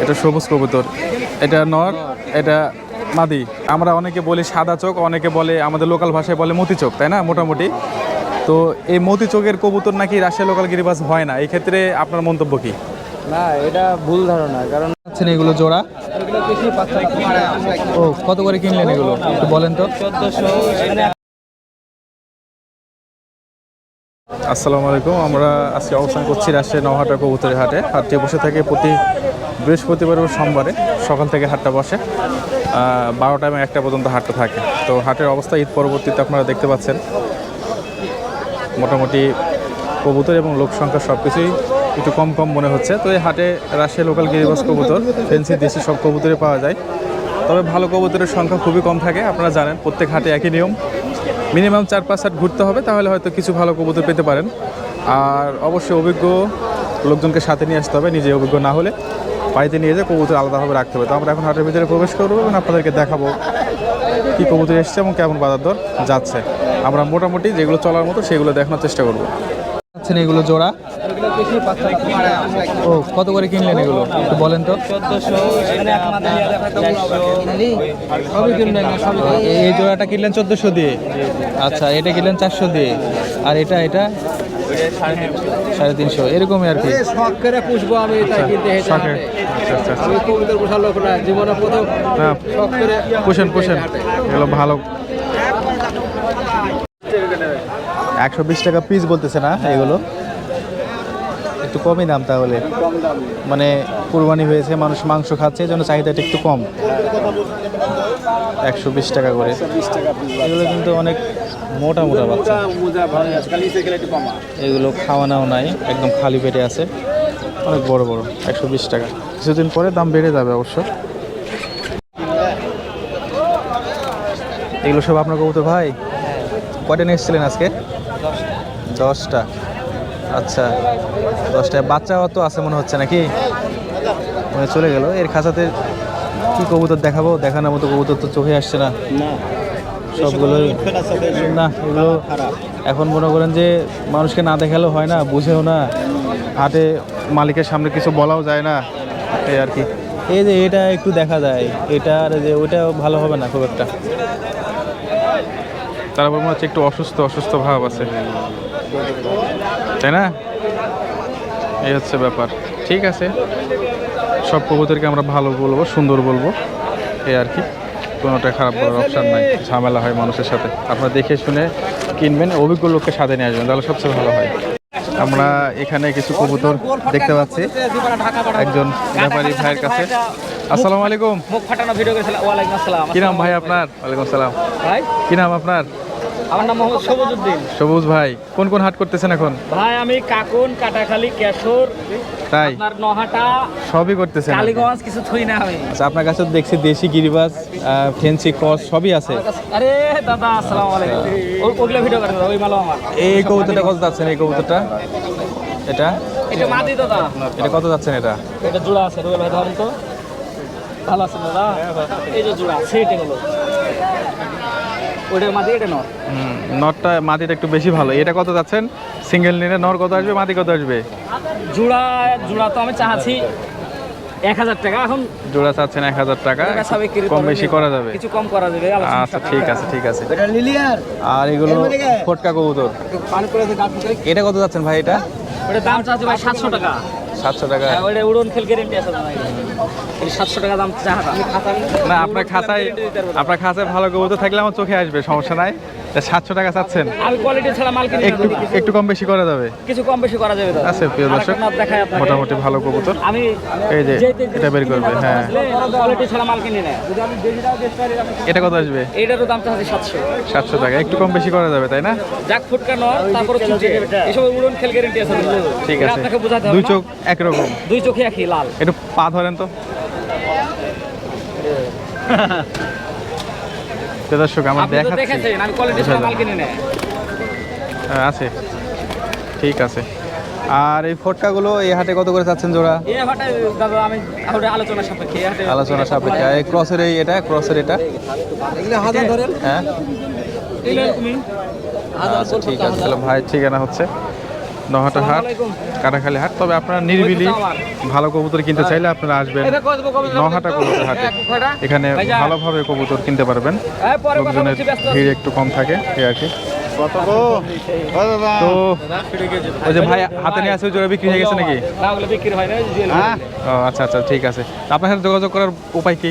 এটা সবুজ কবুতর, এটা নর, এটা মাদি। আমরা অনেকে বলি সাদা চোখ, অনেকে বলে আমাদের লোকাল ভাষায় বলে মতি চোখ, তাই না মোটামুটি। তো এই মতি চোখের কবুতর নাকি রাজশাহী লোকাল গিরিবাজ হয় না, এই ক্ষেত্রে আপনার মন্তব্য কি? না, এটা ভুল ধারণা। কারণ আচ্ছা, এগুলো জোড়া ও কত করে কিনলেন এগুলো একটু বলেন তো। 1400। আসসালামু আলাইকুম, আমরা আজকে অবস্থান করছি রাজশাহী নওহাটা কবুতরের হাটে। হাটটি বসে থাকে প্রতি বৃহস্পতিবার ও সোমবারে, সকাল থেকে হাটটা বসে 12টা এবং 1টা পর্যন্ত হাটটা থাকে। তো হাটের অবস্থা ঈদ পরবর্তীতে আপনারা দেখতে পাচ্ছেন, মোটামুটি কবুতর এবং লোক সংখ্যা সব কিছুই একটু কম কম মনে হচ্ছে। তো এই হাটে রাজশাহী লোকাল গিরিবাজ কবুতর, ফেন্সি দেশি সব কবুতরই পাওয়া যায়। তবে ভালো কবুতরের সংখ্যা খুবই কম থাকে। আপনারা জানেন প্রত্যেক হাটে একই নিয়ম, মিনিমাম 4-5 হাট ঘুরতে হবে, তাহলে হয়তো কিছু ভালো কবুতর পেতে পারেন। আর অবশ্যই অভিজ্ঞ লোকজনকে সাথে নিয়ে আসতে হবে, নিজে অভিজ্ঞ না হলে বাড়িতে নিয়ে যেয়ে কবুতর আলাদাভাবে রাখতে হবে। তো আমরা এখন হাটের ভিতরে প্রবেশ করবো এবং আপনাদেরকে দেখাবো কী কবুতর এসছে এবং কেমন বাজার দর যাচ্ছে। আমরা মোটামুটি যেগুলো চলার মতো সেগুলো দেখানোর চেষ্টা করবো। আচ্ছা, এগুলো জোড়া ও কত করে কিনলেন এগুলো একটু বলেন তো। 1400। এই জোড়াটা কিনলেন 1400 দিয়ে, আচ্ছা এটা কিনলেন 400 দিয়ে, আর এটা 350 এরকমই আর কি। শখ করে পুষবো আমি, তাই কিনতে হেঁটে হাঁটে। আমি কবুতর পোষার লোক না, জীবনে প্রথম শখ করে পোষেন এগুলো ভালো। 120 টাকা পিস বলতেছে না এগুলো, একটু কমই দাম তাহলে। মানে কুরবানি হয়েছে, মানুষ মাংস খাচ্ছে, এই জন্য চাহিদাটা একটু কম। 120 টাকা করে এগুলো কিন্তু অনেক মোটা মোটা বাচ্চা। এগুলো খাওয়ানাও নাই, একদম খালি পেটে আছে, অনেক বড় বড়। 120 টাকা, কিছুদিন পরে দাম বেড়ে যাবে অবশ্য। এগুলো সব আপনার কবুতর ভাই? কয়টা নিয়ে এসেছিলেন আজকে? 10টা। আচ্ছা, 10টায় বাচ্চা অত আছে মনে হচ্ছে নাকি? মানে চলে গেল। এর খাঁচাতে কি কবুতর দেখাবো, দেখানোর মতো কবুতর তো চোখে আসছে না সবগুলোই। না, এগুলো এখন মনে করেন যে মানুষকে না দেখালেও হয় না, বুঝেও না, হাটে মালিকের সামনে কিছু বলাও যায় না, এই আর কি। এই যে এটা একটু দেখা যায়, এটা আর যে ওইটা ভালো হবে না খুব একটা। তারপর মনে হচ্ছে একটু অসুস্থ ভাব আছে, তাই না? এই হচ্ছে ব্যাপার। ঠিক আছে, সব কবুতরকে আমরা ভালো বলবো, সুন্দর বলবো, এই আর কি। কোনোটা খারাপ বলার অপশান নাই, ঝামেলা হয় মানুষের সাথে। আপনারা দেখে শুনে কিনবেন, অভিজ্ঞ লোককে সাথে নিয়ে আসবেন, তাহলে সবচেয়ে ভালো হয়। আমরা এখানে কিছু কবুতর দেখতে পাচ্ছি একজন ব্যাপারী ভাইয়ের কাছে। আসসালামু আলাইকুম। মুখ ফাটানো ভিডিও করেছিল। ওয়ালাইকুম আসসালাম। কি নাম ভাই আপনার? ওয়ালাইকুম আসসালাম। ভাই, কি নাম আপনার? আমার নাম মোহাম্মদ সবুজউদ্দিন। সবুজ ভাই, কোন কোন হাট করতেছেন এখন? ভাই আমি কাকুন, কাটাখালী, কেশর, তাই আপনার নহাটা, সবই করতেছেন? কালীগঞ্জ কিছু থুই না আমি। আচ্ছা, আপনার কাছে তো দেখছি দেশি গিরিবাজ, ফেন্সি ক্রস সবই আছে। আরে দাদা, আসসালামু আলাইকুম। ওগুলো ভিডিও করে দাও, ওই মালো আমার। এই কবুতরটা কত যাচ্ছেন? এই কবুতরটা এটা মাদি দাদা, এটা কত যাচ্ছেন? এটা জোড়া আছে। রুবেল ভাই ধরেন তো, ভালো আছে দাদা? এই যে জোড়া সেট, এগুলো ওইটা মাদি, এটা নর। নরটা মাদিটা একটু বেশি ভালো। এটা কত যাচ্ছেন সিঙ্গেল নিলে? নর কত আসবে, মাদি কত আসবে? জোড়া তো আমি চাচ্ছি 1000 টাকা। এখন জোড়া চাচ্ছেন 1000 টাকা, কম বেশি করা যাবে? কিছু কম করা যাবে। আচ্ছা, ঠিক আছে। আর এগুলো ফটকা কবুতর, এটা কত যাচ্ছেন ভাই? এটা দাম চাচ্ছি ভাই 700 টাকা। 700 টাকা? ওইটা উড়ন খেল গ্যারেন্টি আছে ভাই। 700 টাকা দাম চাচ্ছি। আমি খাতা না, আপনার খাঁচায় ভালো কবুতর থাকলে আমার চোখে আসবে, সমস্যা নাই। 700 টাকা চাচ্ছেন? আমি কোয়ালিটি ছাড়া মাল কিনি। একটু কম বেশি করা যাবে? কিছু কম বেশি করা যাবে দাদা। আচ্ছা, প্রিয় দর্শক, মোটামুটি ভালো কবুতর। আমি এই যে এটা বের করবে। হ্যাঁ, কোয়ালিটি ছাড়া মাল কিনি না। যদি আমি বেশিটাও বেচতে পারি। এটা কত আসবে? এইটারও দাম চাচ্ছি 700 টাকা। একটু কম বেশি করা যাবে, তাই না? যাক ফুটকা নয়, তারপরে চুটে এসব উড়ন খেল গ্যারেন্টি আছে। ঠিক আছে, আপনাকে বোঝাতে হবে। দুই চোখ একরকম? দুই চোখে একই লাল। একটু পা ধরেন তো দর্শক, আমার দেখাচ্ছি। আমি কোয়ালিটি ছাড়া মাল কিনি না। আছে, ঠিক আছে। আর এই ফটকাগুলো এই হাটে কত করে চাচ্ছেন জোড়া? এই হাটে দাদা আমি আলোচনা সাপেক্ষে। এই ক্রসের এটা হাজার ধরেন। হ্যাঁ, এরকমই আচ্ছা, ঠিক আছে। তাহলে ভাই ঠিকানা হচ্ছে নহাটা হাট, কাটাখালী হাট। তবে আপনারা নিরিবিলি ভালো কবুতর কিনতে চাইলে আপনারা আসবেন নহাটা কবুতর হাটে। এখানে ভালোভাবে কবুতর কিনতে পারবেন, লোকজনের ভিড় একটু কম থাকে এই আর কি। তো ওই যে ভাই হাতে নিয়ে আছে ওই জোড়া বিক্রি হয়ে গেছে নাকি? ও আচ্ছা আচ্ছা, ঠিক আছে। আপনার সাথে যোগাযোগ করার উপায় কি?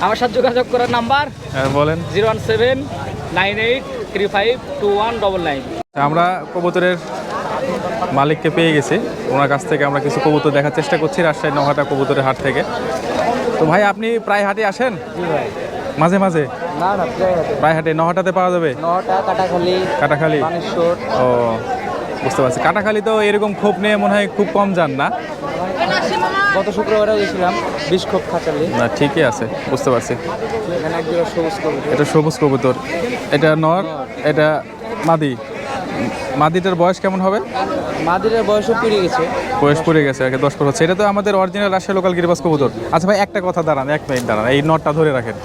আমার সাথে যোগাযোগ করার নাম্বার বলেন। 01798352199। আমরা কবুতরের মালিককে পেয়ে গেছি, ওনার কাছ থেকে আমরা কিছু কবুতর দেখার চেষ্টা করছি রাজশাহী নহাটা কবুতরের হাট থেকে। তো ভাই আপনি প্রায় হাটে আসেন? মাঝে মাঝে? না না, প্রায় হাটে নহাটাতে পাওয়া যাবে? নটা, কাটাখালী, কাটাখালী। বানেশ্বর। ও বুঝতে পারছি। কাটাখালী তো এরকম খোপ নিয়ে মনে হয় খুব কম যান না? গত শুক্রবারে গেছিলাম 20 খোপ খাঁচালি। না ঠিকই আছে, বুঝতে পারছি। এখানে একজোড়া সবুজ কবুতর। এটা সবুজ কবুতর, এটা নর, এটা মাদি। মাদিটার বয়স কেমন হবে? মাদিরের বয়সও পেরিয়ে গেছে। বয়স পড়ে গেছে আর কি, 10 পর হচ্ছে। এটা তো আমাদের অরিজিনাল রাজশাহী লোকাল গিরিবাজ কবুতর। আচ্ছা ভাই একটা কথা দাঁড়ান, 1 মিনিট দাঁড়ান, এই নটটা ধরে রাখেন।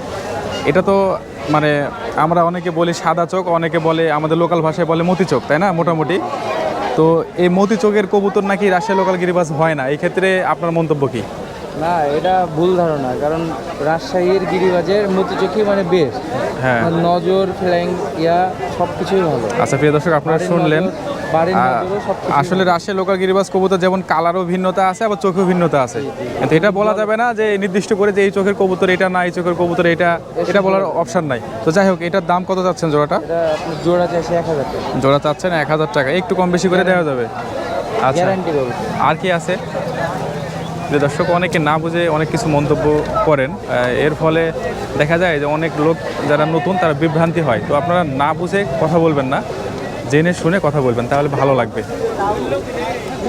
এটা তো মানে আমরা অনেকে বলি সাদা চোখ, অনেকে বলে আমাদের লোকাল ভাষায় বলে মতি চোখ, তাই না মোটামুটি? তো এই মতি চোখের কবুতর নাকি রাজশাহী লোকাল গিরিবাজ হয় না, এই ক্ষেত্রে আপনার মন্তব্য কি? না, এটা ভুল ধারণা। কারণ রাজশাহীর গিরিবাজের মতিচোখী মানে বেস্ট। হ্যাঁ, নজর, ফ্ল্যাং, ইয়া সব কিছুই ভালো। আচ্ছা প্রিয় দর্শক, আপনারা শুনলেন। আসলে রাজশাহী লোকাল গিরিবাজ কবুতর যেমন কালারও ভিন্নতা আছে, আবার চোখেও ভিন্নতা আছে। কিন্তু এটা বলা যাবে না যে নির্দিষ্ট করে যে এই চোখের কবুতর এটা না, এই চোখের কবুতর এটা বলার অপশন নাই। তো যাই হোক, এটার দাম কত চাচ্ছেন জোড়াটা? জোড়া চাইছে 1000 টাকা। জোড়া চাচ্ছেন 1000 টাকা, একটু কম বেশি করে দেওয়া যাবে? আচ্ছা, গ্যারান্টি করব। আর কি আছে? যে দর্শক অনেকে না বুঝে অনেক কিছু মন্তব্য করেন, এর ফলে দেখা যায় যে অনেক লোক যারা নতুন তারা বিভ্রান্তি হয়। তো আপনারা না বুঝে কথা বলবেন না, জেনে শুনে কথা বলবেন, তাহলে ভালো লাগবে।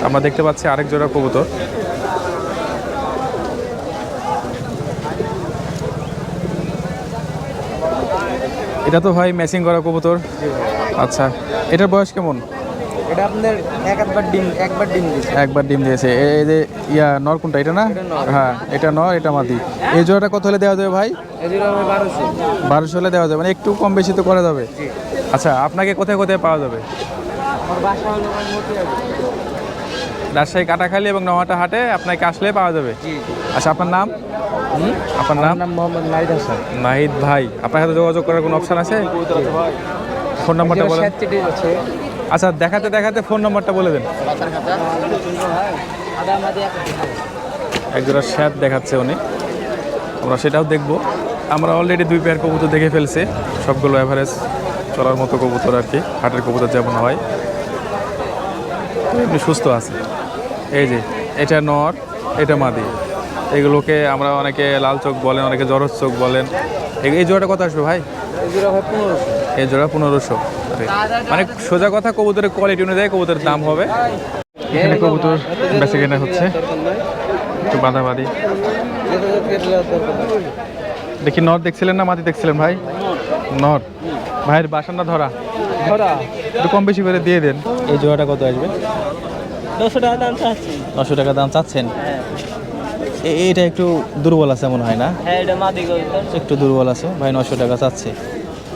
আমরা দেখতে পাচ্ছি আরেক জোড়া কবুতর। এটা তো ভাই ম্যাচিং করা কবুতর। আচ্ছা, এটার বয়স কেমন? এটা আপনাদের একবার ডিম দিয়েছে। একবার ডিম দিয়েছে। এই যে নর কোনটা, এটা না? হ্যাঁ, এটা নর, এটা মাদি। এই জোড়াটা কত হলে দেওয়া যাবে ভাই? এই জোড়া 1200। 1200 হলে দেওয়া যাবে, মানে একটু কম বেশি তো করা যাবে। আচ্ছা, আপনাকে কোথায় কোথায় পাওয়া যাবে? আমার বাসা হলো মতিয়ারি। রাজশাহী কাটাখালী এবং নহাটা হাটে আপনাকে আসলে পাওয়া যাবে। জি। আচ্ছা, আপনার নাম? আপনার আমার নাম? নাম মোহাম্মদ নাহিদ হাসান। নাহিদ ভাই, আপনার সাথে যোগাযোগ করার কোনো অপশন আছে? ফোন নাম্বারটা বলেন। আচ্ছা, দেখাতে দেখাতে ফোন নাম্বারটা বলে দেন। একজোড়া শ্যাপ দেখাচ্ছে উনি, আমরা সেটাও দেখব। আমরা অলরেডি 2 পেয়ার কবুতর দেখে ফেলছি, সবগুলো অ্যাভারেজ চলার মতো কবুতর আর কি, হাটের কবুতর যেমন হয় এমনি সুস্থ আছে। এই যে এটা নর, এটা মাদি। এগুলোকে আমরা অনেকে লাল চোখ বলেন, অনেকে জরজ চোখ বলেন। এই জোড়াটা কত আসবে ভাই? এই জোড়া 1500। মানে সোজা কথা, কবুতরের কোয়ালিটি অনুযায়ী কবুতরের দাম হবে। এখানে কবুতর বেচে কেনা হচ্ছে, একটু বাঁধাবাঁধি। দেখি নর দেখছিলেন না মাদি দেখছিলেন ভাই? নর। ভাইয়ের বাসানটা ধরা একটু কম বেশি করে দিয়ে দেন। এই জোড়াটা কত আসবে? 900 টাকা দাম চাচ্ছি। 900 টাকা দাম চাচ্ছেন? এটা একটু দুর্বল আছে মনে হয় না? হ্যাঁ, এটা মাদি কবুতর। একটু দুর্বল আছে ভাই, 900 টাকা চাচ্ছে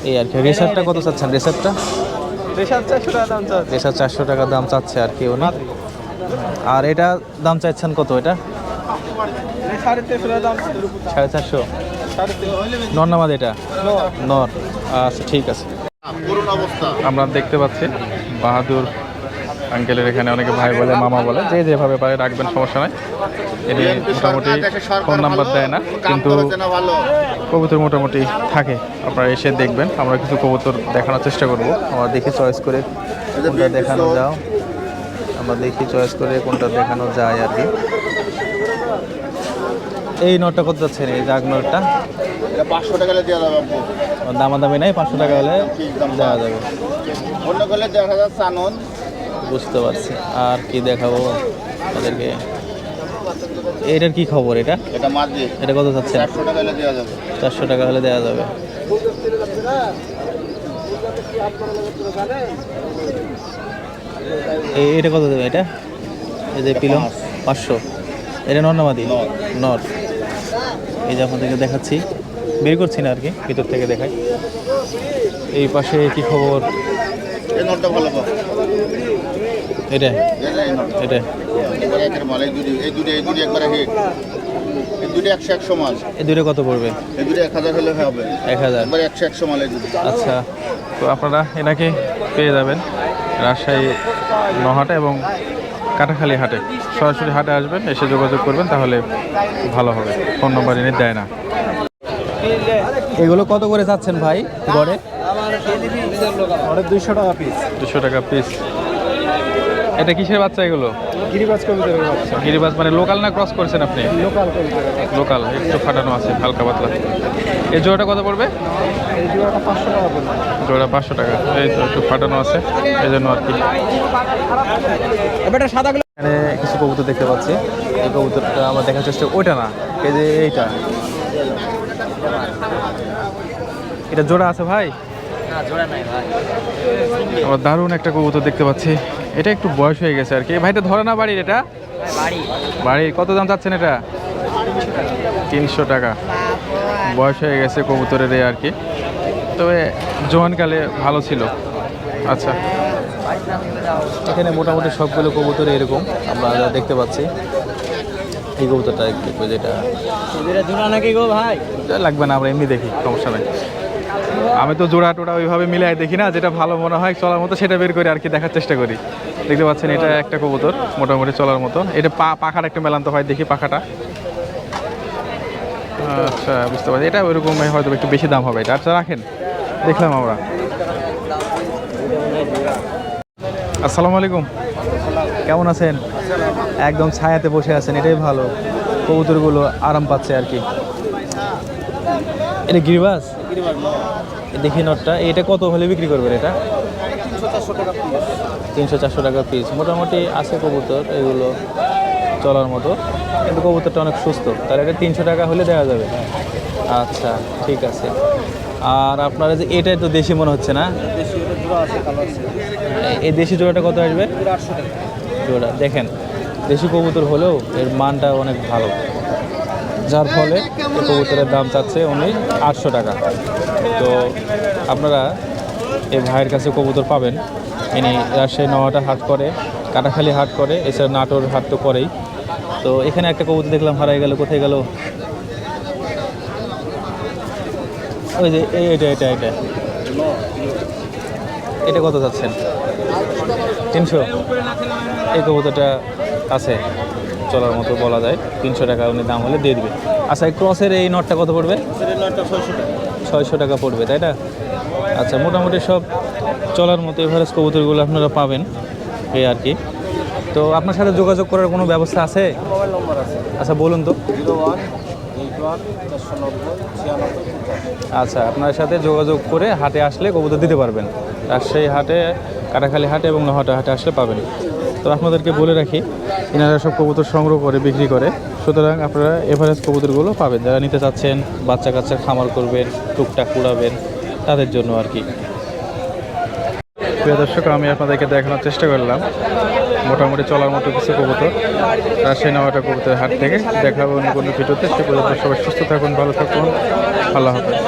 এই আর কি। রেসারটা কত চাচ্ছেন? রেসারটা? রেশাদ 400 টাকা দাম চাচ্ছি। রেসার 400 টাকা দাম চাচ্ছে আর কি উনি। আর এটা দাম চাচ্ছেন কত? এটা 350 টাকা দাম। 450? নর নামাজ এটা? নর। আচ্ছা ঠিক আছে। আমরা দেখতে পাচ্ছি বাহাদুর আঙ্কেলের এখানে অনেকে ভাই বলে, মামা বলে, যে যেভাবে পারে রাখবেন, সমস্যা নাই। এটি মোটামুটি ফোন নাম্বার দেয় না, কিন্তু কবুতর মোটামুটি থাকে। আপনারা এসে দেখবেন, আমরা কিছু কবুতর দেখানোর চেষ্টা করব। আমরা দেখি চয়েস করে কোনটা দেখানো যাও, আমরা দেখি চয়েস করে কোনটা দেখানো যায় আর কি। এই নটটা কত যাচ্ছেন? এই জাগ নটটা 500 টাকা দেওয়া যাবে। দামাদামি নাই, 500 টাকা হলে দেওয়া যাবে। অন্য করলে 1000 চানন। বুঝতে পারছি। আর কি দেখাবো তাদেরকে? এটার কি খবর? এটা এটা মাঝে এটা কত যাচ্ছে? 400 টাকা হলে দেওয়া যাবে। 400 টাকা হলে দেওয়া যাবে। এটা কত দেবে? এটা এই যে পিলম 500। এটা নর না মাদি? নর। এই যে আপনাদেরকে দেখাচ্ছি, বের করছি না আর কি, ভিতর থেকে দেখাই। এই পাশে কি খবর? এই নটটা ভালো পাবো। এটা এটা একবারে একের মাল, এই দুটি একবারে হিট। এই দুটি 100 মাল। এই দুটো কত পড়বে? এই দুটি 1000 হলে হবে। 1000। একবারে 100 মাল এই দুটি। আচ্ছা, তো আপনারা এনাকে পেয়ে যাবেন রাজশাহী নহাটা এবং কাটাখালী হাটে। সরাসরি হাটে আসবেন, এসে যোগাযোগ করবেন, তাহলে ভালো হবে। ফোন নম্বর এনে দেয় না। এগুলো কত করে চাচ্ছেন ভাই গড়ে? 200 টাকা পিস। 200 টাকা পিস। এটা কিসের বাচ্চা এগুলো? গিরিবাজ কবুতরের বাচ্চা। গিরিবাজ মানে লোকাল না ক্রস করছেন আপনি? লোকাল কবুতর। লোকাল, একটু ফাটানো আছে হালকা পাতলা। এই জোড়াটা কত পড়বে? এই জোড়াটা 500 টাকা পড়বে। জোড়া 500 টাকা। এই তো একটু ফাটানো আছে, এই জন্য আর কি। এবারে সাদা এখানে কিছু কবুতর দেখতে পাচ্ছি। এই কবুতরটা আমরা দেখার চেষ্টা, ওইটা না, এই যে এইটা। এটা জোড়া আছে ভাই? না, জোড়া নাই ভাই। আমার দারুণ একটা কবুতর দেখতে পাচ্ছি। এটা একটু বয়স হয়ে গেছে আর কি। ভাইটা ধরে না বাড়ির? এটা বাড়ির। কত দাম চাচ্ছেন এটা? 300 টাকা। বয়স হয়ে গেছে কবুতরের আর কি, তবে জোয়ানকালে ভালো ছিল। আচ্ছা, এখানে মোটামুটি সবগুলো কবুতর এরকম আমরা দেখতে পাচ্ছি। এই কবুতরটা দেখবো, যেটা জোড়া নাকি গো ভাই? লাগবে না, আমরা এমনি দেখি, সমস্যা নাই। আমি তো জোড়া টোড়া ওইভাবে মিলাই দেখি না, যেটা ভালো মনে হয় চলার মতো সেটা বের করে আর কি দেখার চেষ্টা করি। দেখতে পাচ্ছেন এটা একটা কবুতর মোটামুটি চলার মতো। এটা পাখাটা একটা মেলান্ত হয়, দেখি পাখাটা। আচ্ছা, বুঝতে পারছি। এটা ওইরকম হয়তো একটু বেশি দাম হবে এটা। আচ্ছা রাখেন, দেখলাম আমরা। আসসালামু আলাইকুম, কেমন আছেন? একদম ছায়াতে বসে আছেন, এটাই ভালো। কবুতরগুলো আরাম পাচ্ছে আর কি। এটা গিরিবাজ? দেখি নটটা। এটা কত হলে বিক্রি করবেন? এটা 300-400 টাকা পিস। মোটামুটি আছে কবুতর এগুলো চলার মতো, কিন্তু কবুতরটা অনেক সুস্থ, তাহলে এটা 300 টাকা হলে দেওয়া যাবে। আচ্ছা, ঠিক আছে। আর আপনারা যে এটা তো দেশি মনে হচ্ছে না? এই দেশি জোড়াটা কত আসবে? জোড়া দেখেন, দেশি কবুতর হলেও এর মানটা অনেক ভালো, যার ফলে এই কবুতরের দাম চাচ্ছে উনি 800 টাকা। তো আপনারা এই ভাইয়ের কাছে কবুতর পাবেন। ইনি রাজশাহী নওয়াটা হাট করে, কাটাখালী হাট করে, এছাড়া নাটোর হাট তো করেই। তো এখানে একটা কবুতর দেখলাম হারাই গেল, কোথায় গেল? ওই যে এটা এটা এটা এটা কত যাচ্ছেন? 300। এই কবুতরটা আছে চলার মতো বলা যায়, 300 টাকা উনি দাম হলে দিয়ে দিবে। আচ্ছা, এই ক্রসের এই নটটা কত পড়বে? 600 টাকা পড়বে, তাই না? আচ্ছা, মোটামুটি সব চলার মতো এভারেজ কবুতরগুলো আপনারা পাবেন এই আর কি। তো আপনার সাথে যোগাযোগ করার কোনো ব্যবস্থা আছে? মোবাইল নম্বর আছে। আচ্ছা, বলুন তো। 0181949095। আচ্ছা, আপনার সাথে যোগাযোগ করে হাটে আসলে কবুতর দিতে পারবেন। রাজশাহী হাটে, কাটাখালী হাটে এবং নহাটা হাটে আসলে পাবেন। তো আপনাদেরকে বলে রাখি, এনারা সব কবুতর সংগ্রহ করে বিক্রি করে, সুতরাং আপনারা এভারেজ কবুতরগুলো পাবেন। যারা নিতে চাচ্ছেন, বাচ্চা কাচ্চা খামার করবেন, টুকটাক উড়াবেন, তাদের জন্য আর কি। প্রিয় দর্শক, আমি আপনাদেরকে দেখানোর চেষ্টা করলাম মোটামুটি চলার মতো কিছু কবুতর রাজশাহী নওয়াটা কবুতরের হাট থেকে। দেখাবো অন্য কোনো ভিডিওতে। সে পর্যন্ত সবাই সুস্থ থাকুন, ভালো থাকুন, আল্লাহ হাফেজ।